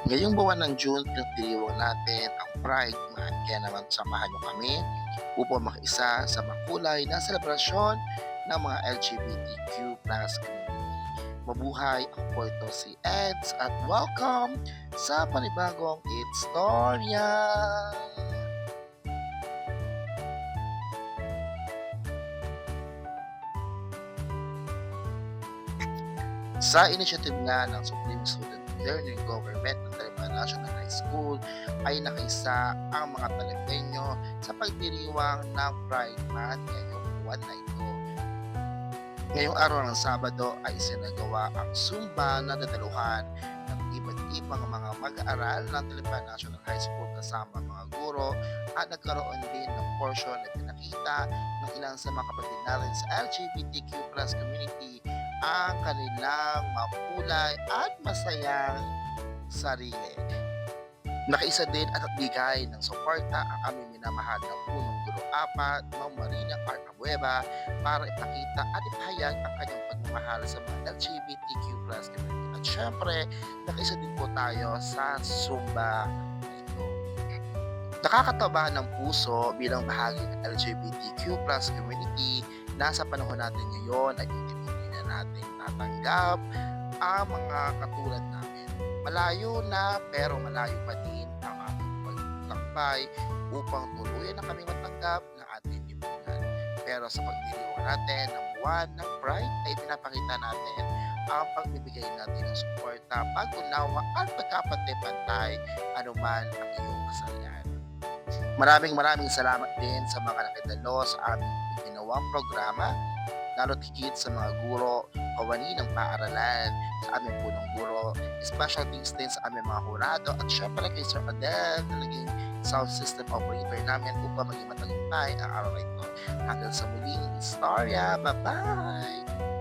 Ngayong buwan ng June, pinagdiriwang natin ang Pride Month. Kaya naman samahan niyo kami upang makiisa sa makulay na selebrasyon ng mga LGBTQ plus community. Mabuhay! Ako po ito si Eds at welcome sa panibagong Istorya! Sa initiative nga ng Supreme Student Learning Government ng Taliban National High School ay nakaisa ang mga Talibenyo sa pagdiriwang ng Pride Month ngayong buwan na ito. Ngayong araw ng Sabado ay isinagawa ang Zumba na dadaluhan ng iba't ibang mga mag-aaral ng Taliban National High School kasama mga guro at nagkaroon din ng portion na pinakita ng ilang sa mga kapatid natin sa LGBTQ plus community ang kanilang makulay at masayang sarili. Nakaisa din at nagbigay ng suporta ang aming minamahal na punong Guro 4, Ma'am Marina Carcabueva, para ipakita at ipahayag ang kanyang pagmamahal sa mga LGBTQ plus community. At syempre, nakaisa din po tayo sa Zumba na ito. Nakakataba ng puso bilang bahagi ng LGBTQ plus community na sa panahon natin ngayon ay hindi na natin tatanggap ang mga katulad namin. Malayo na pero malayo pa din ang aming pagtakbay upang tuluyan na kaming matanggap ng ating lipunan. Pero sa pagdiriwang natin ng buwan ng Pride ay pinapakita natin ang pagbibigay natin ng suporta, pag-unawa at pagkapantay-pantay anuman ang iyong kasalanan. Maraming salamat din sa mga nakidalo sa aming ginawang programa, lalo't higit sa mga guro, kawani ng paaralan, sa aming punong guro, special thanks din sa aming mga hurado, at syempre kay Sir Adel na naging sound system operator namin upang maging matagumpay ang araw na ito. Hanggang sa muling istorya, bye-bye!